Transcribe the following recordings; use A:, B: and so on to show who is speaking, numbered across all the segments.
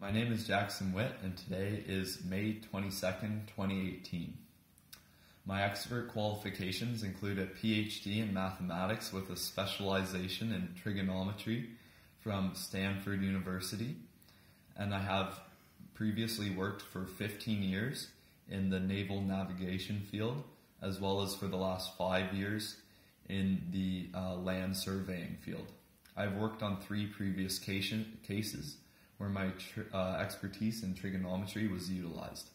A: My name is Jackson Witt, and today is May 22nd, 2018. My expert qualifications include a PhD in mathematics with a specialization in trigonometry from Stanford University, and I have previously worked for 15 years in the naval navigation field, as well as for the last 5 years in the land surveying field. I've worked on 3 previous cases where my expertise in trigonometry was utilized.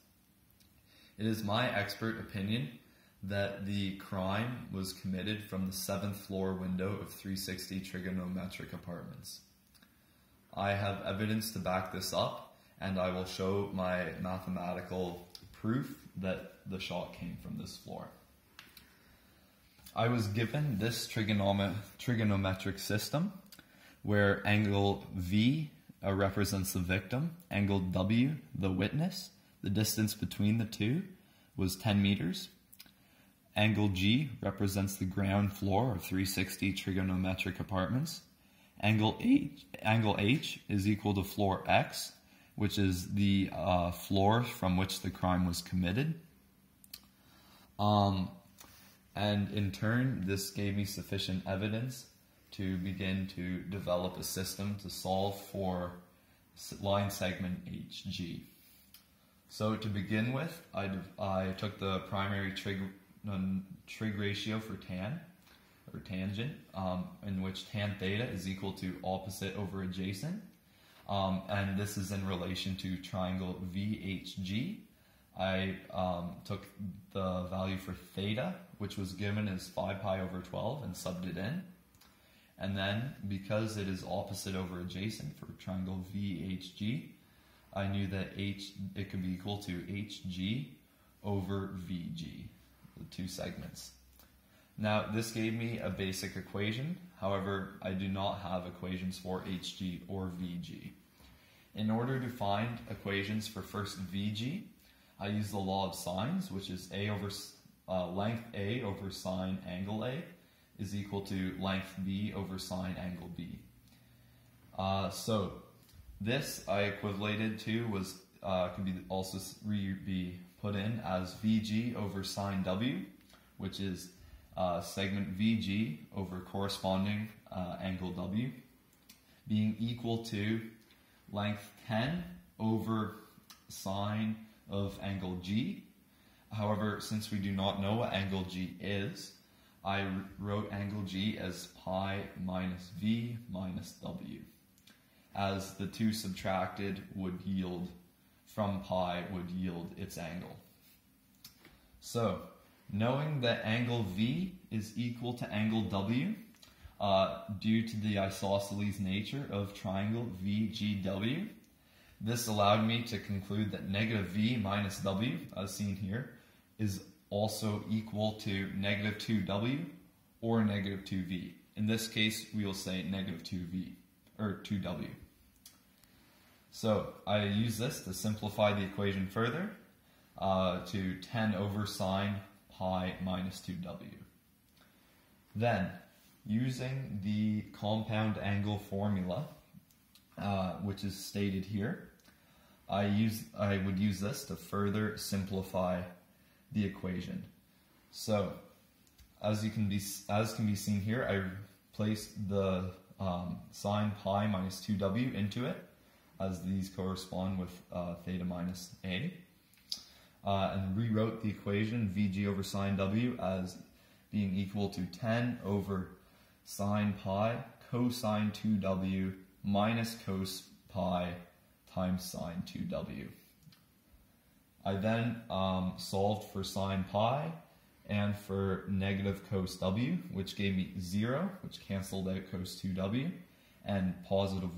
A: It is my expert opinion that the crime was committed from the 7th floor window of 360 trigonometric apartments. I have evidence to back this up, and I will show my mathematical proof that the shot came from this floor. I was given this trigonometric system where angle V represents the victim, angle W the witness. The distance between the two was 10 meters. Angle G represents the ground floor of 360 trigonometric apartments. Angle H is equal to floor X, which is the floor from which the crime was committed. And in turn, this gave me sufficient evidence to begin to develop a system to solve for line segment HG. So to begin with, I took the primary trig ratio for tan, or tangent, in which tan theta is equal to opposite over adjacent, and this is in relation to triangle VHG. I took the value for theta, which was given as 5 pi over 12, and subbed it in. And then, because it is opposite over adjacent for triangle VHG, I knew that it could be equal to HG over VG, the two segments. Now, this gave me a basic equation. However, I do not have equations for HG or VG. In order to find equations for first VG, I use the law of sines, which is length A over sine angle A is equal to length B over sine angle B. So this I equivalated to could be also be put in as VG over sine W, which is segment VG over corresponding angle W, being equal to length 10 over sine of angle G. However, since we do not know what angle G is, I wrote angle G as pi minus V minus W, as the two subtracted would yield from pi would yield its angle. So, knowing that angle V is equal to angle W, due to the isosceles nature of triangle VGW, this allowed me to conclude that negative V minus W, as seen here, is also equal to negative 2W or negative 2V. In this case, we will say negative 2V, or 2W. So I use this to simplify the equation further to 10 over sine pi minus 2W. Then, using the compound angle formula, which is stated here, I would use this to further simplify the equation. So, as can be seen here, I placed the sine pi minus 2W into it, as these correspond with theta minus A, and rewrote the equation VG over sine W as being equal to 10 over sine pi cosine 2W minus cos pi times sine 2W. I then solved for sine pi and for negative cos W, which gave me 0, which canceled out cos 2W, and positive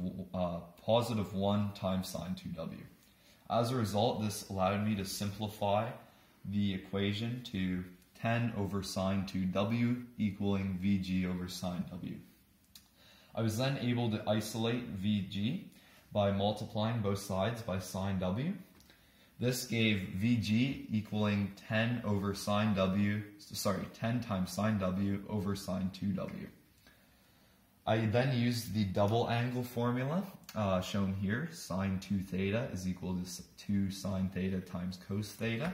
A: 1 times sine 2W. As a result, this allowed me to simplify the equation to 10 over sine 2W equaling VG over sine W. I was then able to isolate VG by multiplying both sides by sine W. This gave VG equaling 10 times sine W over sine 2W. I then used the double angle formula shown here, sine 2 theta is equal to 2 sine theta times cos theta,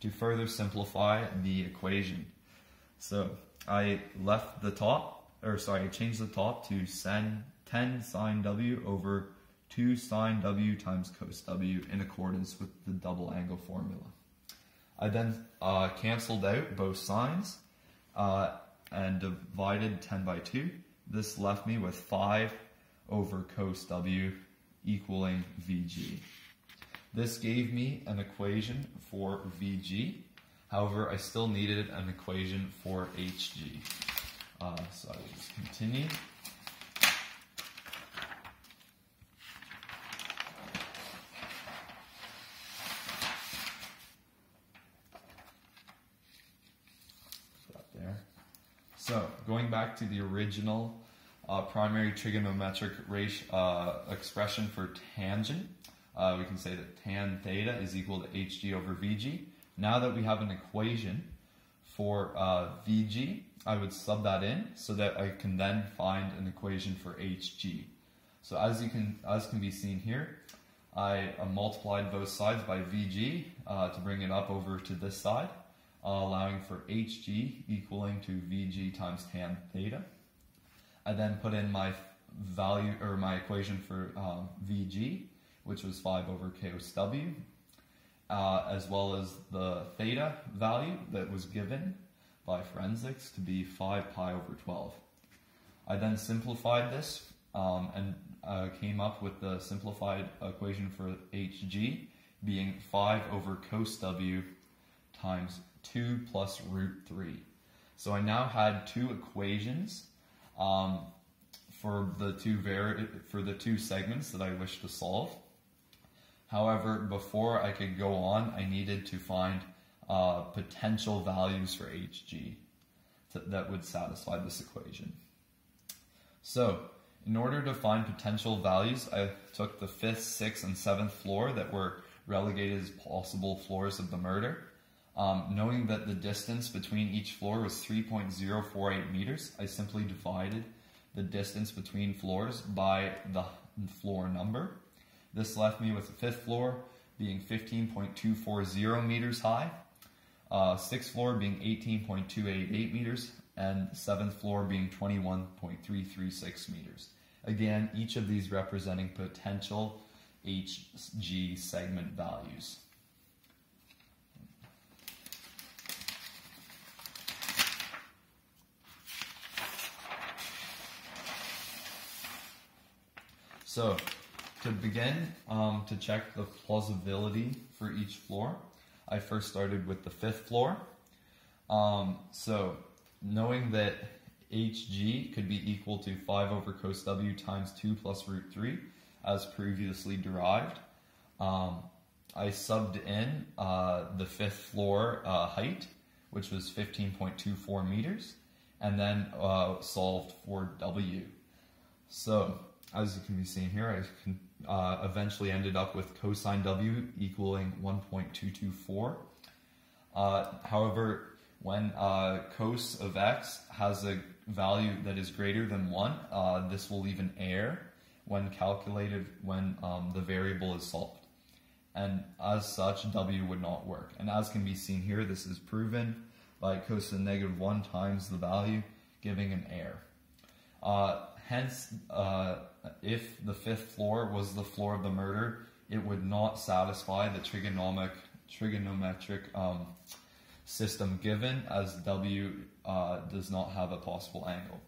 A: to further simplify the equation. So I left the top, I changed the top to 10 sine w over 2 sine w times cos w in accordance with the double angle formula. I then canceled out both signs and divided 10 by 2. This left me with 5 over cos w equaling Vg. This gave me an equation for Vg. However, I still needed an equation for Hg. So I will just continue. So, going back to the original primary trigonometric expression for tangent, we can say that tan theta is equal to Hg over Vg. Now that we have an equation for Vg, I would sub that in so that I can then find an equation for Hg. So as can be seen here, I multiplied both sides by Vg to bring it up over to this side, allowing for Hg equaling to Vg times tan theta. I then put in my value, or my equation for Vg, which was 5 over cos w, as well as the theta value that was given by forensics to be 5 pi over 12. I then simplified this and came up with the simplified equation for Hg being 5 over cos w times 2 plus root 3. So I now had two equations for the two segments that I wish to solve. However, before I could go on, I needed to find potential values for Hg that would satisfy this equation. So, in order to find potential values, I took the 5th, 6th, and 7th floor that were relegated as possible floors of the murder. Knowing that the distance between each floor was 3.048 meters, I simply divided the distance between floors by the floor number. This left me with the 5th floor being 15.240 meters high, 6th floor being 18.288 meters, and 7th floor being 21.336 meters. Again, each of these representing potential Hg segment values. So, to begin, to check the plausibility for each floor, I first started with the 5th floor. So, knowing that Hg could be equal to 5 over cos w times 2 plus root 3, as previously derived, I subbed in the 5th floor height, which was 15.24 meters, and then solved for w. So, as you can be seen here, I eventually ended up with cosine w equaling 1.224. However, when cos of x has a value that is greater than 1, this will leave an error when calculated when the variable is solved. And as such, w would not work. And as can be seen here, this is proven by cosine negative 1 times the value, giving an error. Hence, if the 5th floor was the floor of the murder, it would not satisfy the trigonometric system given, as W does not have a possible angle.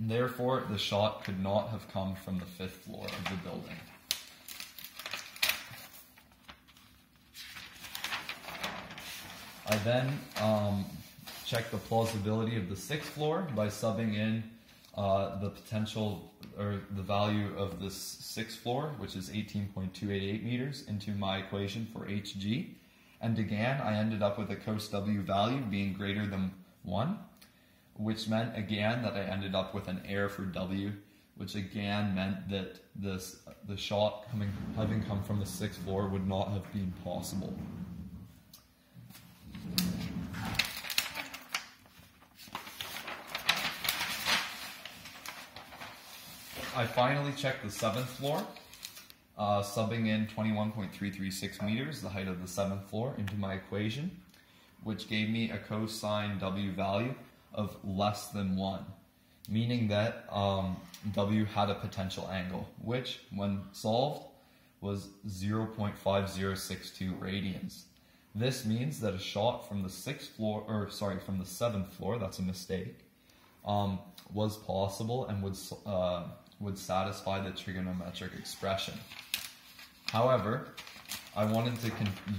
A: And therefore, the shot could not have come from the 5th floor of the building. I then checked the plausibility of the 6th floor by subbing in the potential, or the value of this 6th floor, which is 18.288 meters, into my equation for Hg. And again, I ended up with a cos W value being greater than 1, which meant again that I ended up with an error for W, which again meant that the shot having come from the 6th floor would not have been possible. I finally checked the 7th floor, subbing in 21.336 meters, the height of the 7th floor, into my equation, which gave me a cosine W value of less than 1, meaning that W had a potential angle, which, when solved, was 0.5062 radians. This means that a shot from the 7th floor, that's a mistake, was possible and would satisfy the trigonometric expression. However, I wanted to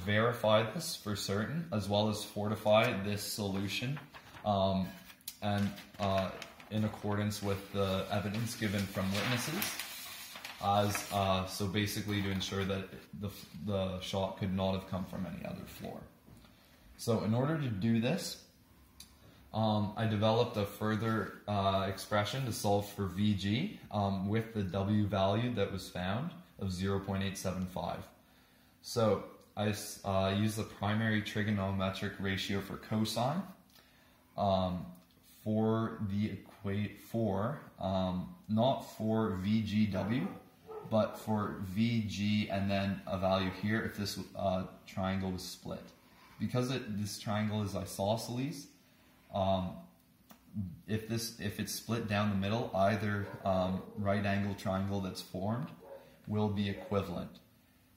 A: verify this for certain, as well as fortify this solution, in accordance with the evidence given from witnesses, so basically to ensure that the shot could not have come from any other floor. So in order to do this, I developed a further expression to solve for VG with the W value that was found of 0.875. So I used the primary trigonometric ratio for cosine for the not for VGW, but for VG and then a value here if this triangle was split. Because this triangle is isosceles, if it's split down the middle, either right angle triangle that's formed will be equivalent.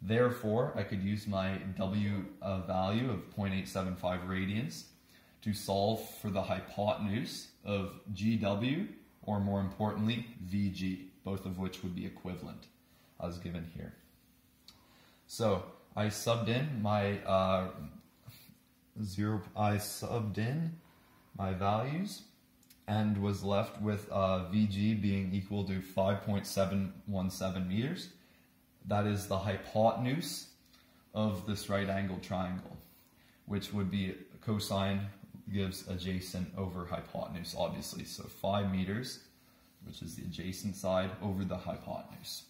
A: Therefore, I could use my W value of 0.875 radians to solve for the hypotenuse of GW, or more importantly, VG, both of which would be equivalent, as given here. So I subbed in my values and was left with VG being equal to 5.717 meters. That is the hypotenuse of this right angle triangle, which would be cosine gives adjacent over hypotenuse, obviously. So 5 meters, which is the adjacent side, over the hypotenuse,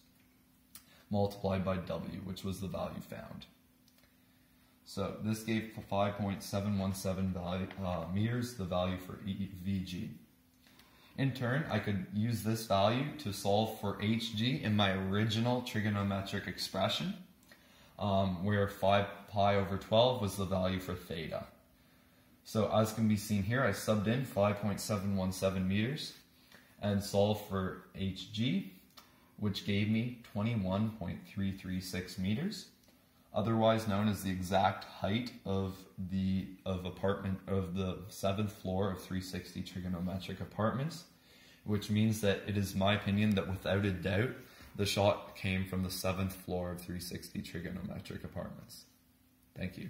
A: multiplied by W, which was the value found. So this gave 5.717 meters, the value for VG. In turn, I could use this value to solve for HG in my original trigonometric expression, where 5 pi over 12 was the value for theta. So as can be seen here, I subbed in 5.717 meters and solved for HG, which gave me 21.336 meters, otherwise known as the exact height of the 7th floor of 360 trigonometric apartments, which means that it is my opinion that without a doubt, the shot came from the 7th floor of 360 trigonometric apartments. Thank you.